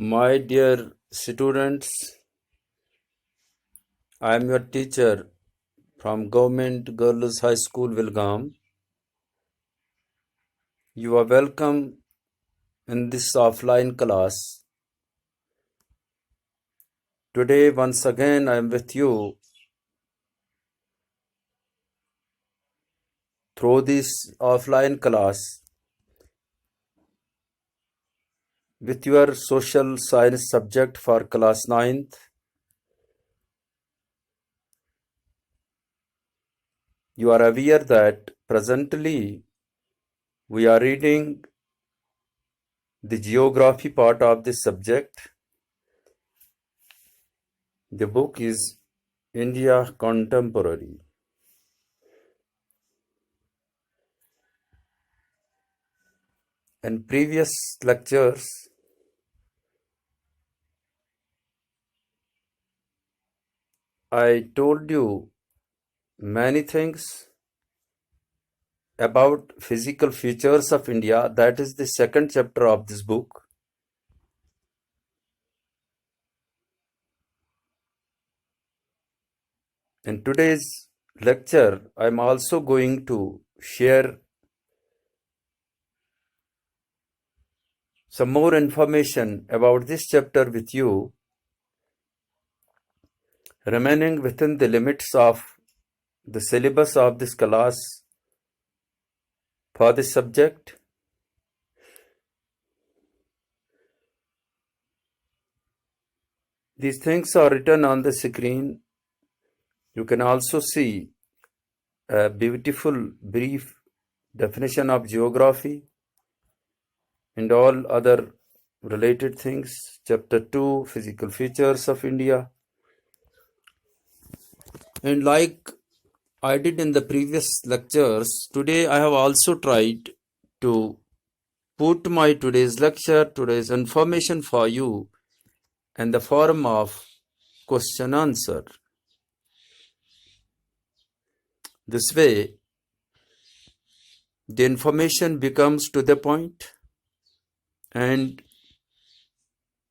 My dear students, I am your teacher from Government Girls High School, Vilgam. You are welcome in this offline class. Today, once again, I am with you through this offline class with your social science subject for class 9th. You are aware that presently we are reading the geography part of this subject. The book is India Contemporary. In previous lectures, I told you many things about physical features of India. That is the second chapter of this book. In today's lecture, I am also going to share some more information about this chapter with you, remaining within the limits of the syllabus of this class for this subject. These things are written on the screen. You can also see a beautiful brief definition of geography and all other related things. Chapter 2, Physical Features of India. And like I did in the previous lectures, today I have also tried to put my today's lecture, today's information for you in the form of question answer. This way, the information becomes to the point and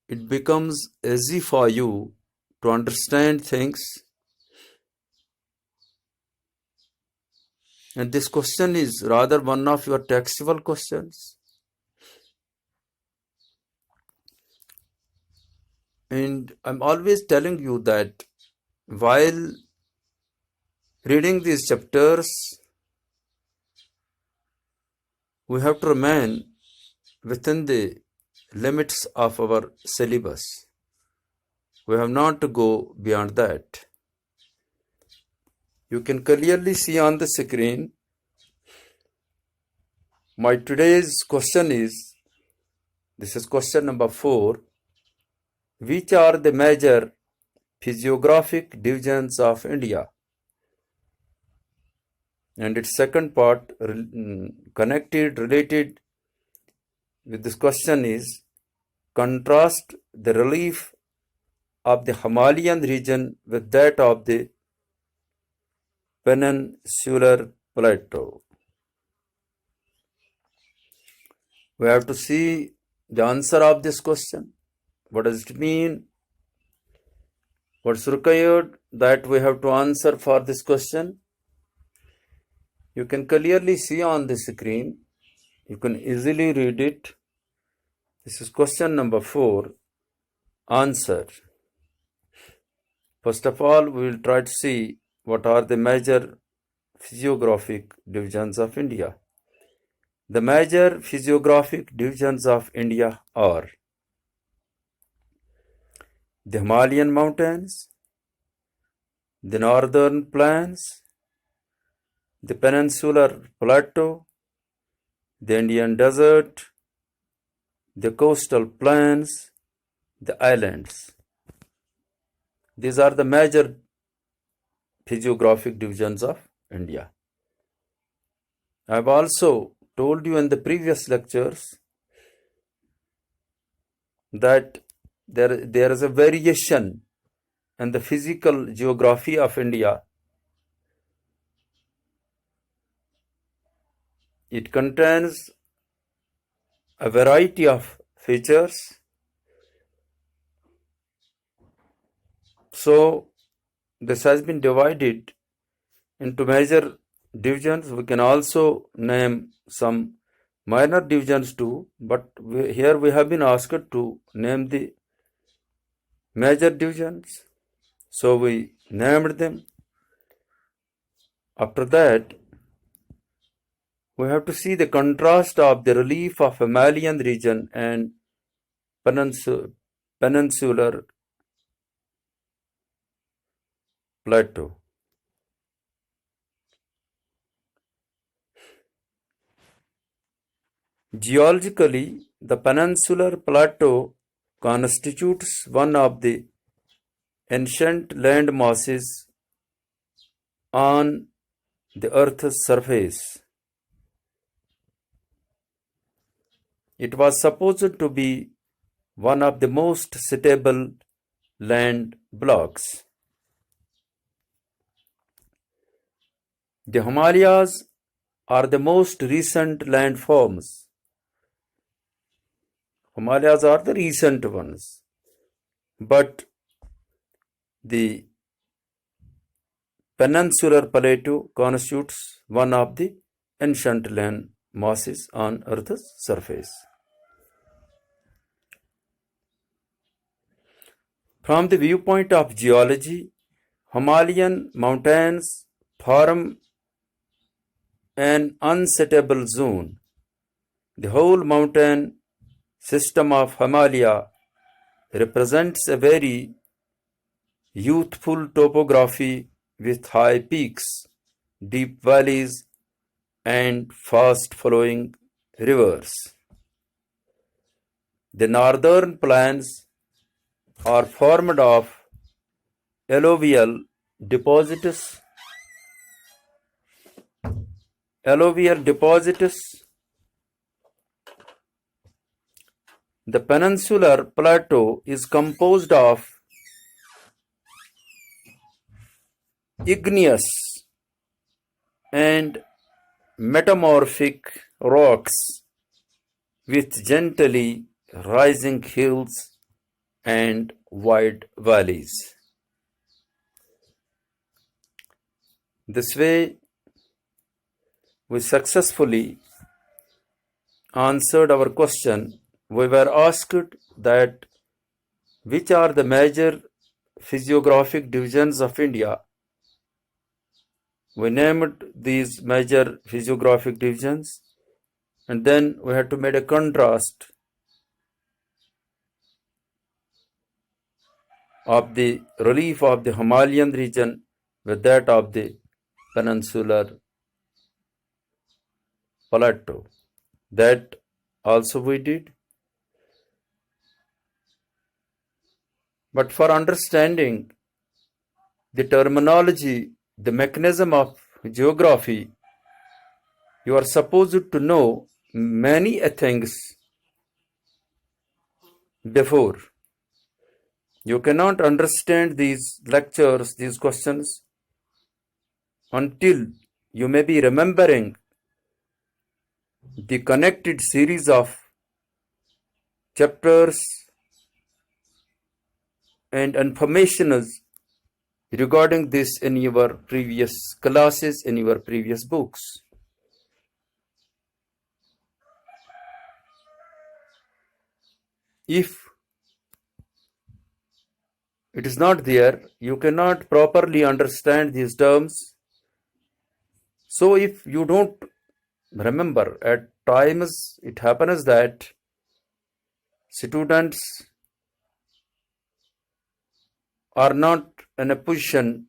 it becomes easy for you to understand things. And this question is rather one of your textual questions. And I'm always telling you that while reading these chapters, we have to remain within the limits of our syllabus. We have not to go beyond that. You can clearly see on the screen. My today's question is, this is question number 4. Which are the major physiographic divisions of India? And its second part related with this question is, contrast the relief of the Himalayan region with that of the peninsular plateau. We have to see the answer of this question. What does it mean? What's required that we have to answer for this question? You can clearly see on the screen. You can easily read it. This is question number 4. Answer. First of all, we will try to see what are the major physiographic divisions of India. The major physiographic divisions of India are the Himalayan mountains, the northern plains, the peninsular plateau, the Indian desert, the coastal plains, the islands. These are the major physiographic divisions of India. I have also told you in the previous lectures that there is a variation in the physical geography of India. It contains a variety of features So this has been divided into major divisions. We can also name some minor divisions too, but here we have been asked to name the major divisions. So we named them. After that, we have to see the contrast of the relief of Himalayan region and peninsular plateau. Geologically, the peninsular plateau constitutes one of the ancient land masses on the Earth's surface. It was supposed to be one of the most stable land blocks. The Himalayas are the most recent landforms. Himalayas are the recent ones, but the peninsular plateau constitutes one of the ancient land masses on Earth's surface. From the viewpoint of geology, Himalayan mountains form an unsettable zone. The whole mountain system of Himalaya represents a very youthful topography with high peaks, deep valleys, and fast-flowing rivers. The northern plains are formed of alluvial deposits. The peninsular plateau is composed of igneous and metamorphic rocks with gently rising hills and wide valleys. This way, we successfully answered our question. We were asked that which are the major physiographic divisions of India. We named these major physiographic divisions, and then we had to make a contrast of the relief of the Himalayan region with that of the peninsular plateau. That also we did. But for understanding the terminology, the mechanism of geography, you are supposed to know many things before. You cannot understand these lectures, these questions, until you may be remembering the connected series of chapters and information regarding this in your previous classes, in your previous books. If it is not there, you cannot properly understand these terms. So if you don't remember, at times it happens that students are not in a position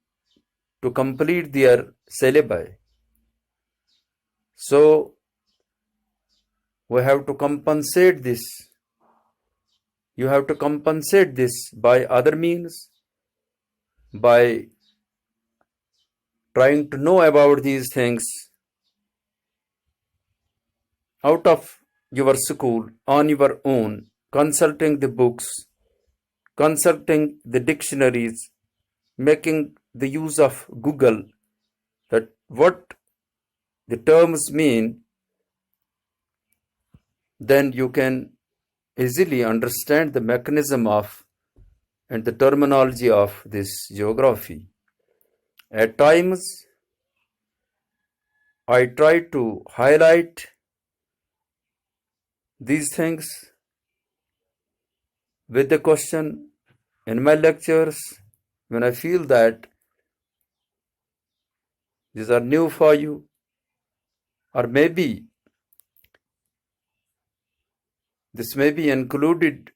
to complete their syllabi. So we have to compensate this. You have to compensate this by other means, by trying to know about these things out of your school on your own, consulting the books, consulting the dictionaries, making the use of Google, that what the terms mean, then you can easily understand the mechanism of and the terminology of this geography. At times, I try to highlight these things with the question in my lectures when I feel that these are new for you, or maybe this may be included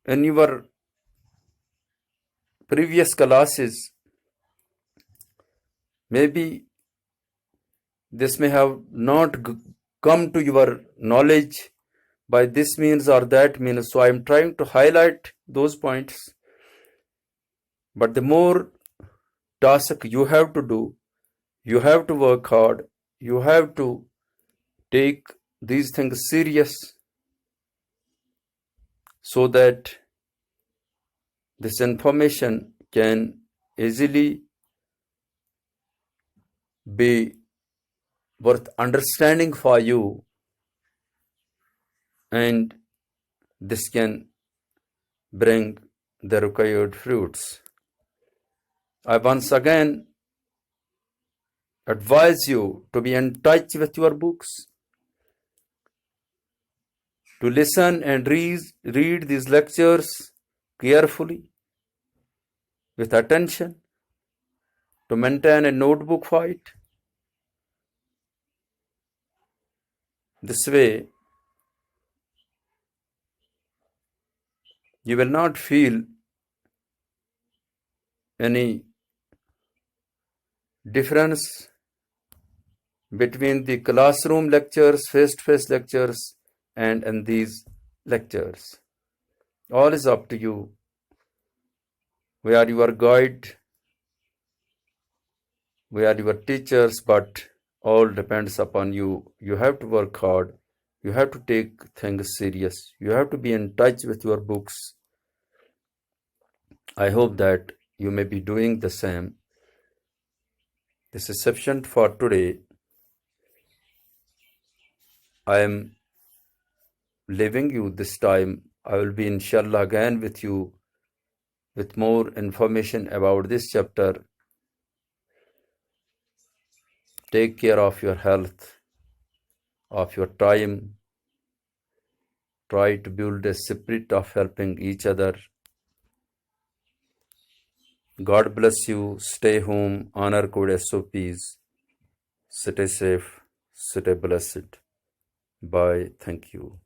in your previous classes. Maybe this may have not come to your knowledge by this means or that means. So I am trying to highlight those points. But the more task you have to do, you have to work hard, you have to take these things serious so that this information can easily be worth understanding for you, and this can bring the required fruits. I once again advise you to be in touch with your books, to listen and read these lectures carefully, with attention, to maintain a notebook for it. This way, you will not feel any difference between the classroom lectures, face-to-face lectures, and in these lectures. All is up to you. We are your guide, we are your teachers, but all depends upon you. You have to work hard. You have to take things serious. You have to be in touch with your books. I hope that you may be doing the same. This is sufficient for today. I am leaving you this time. I will be inshallah again with you with more information about this chapter. Take care of your health, of your time. Try to build a spirit of helping each other. God bless you. Stay home. Honor code SOPs. Stay safe. Stay blessed. Bye. Thank you.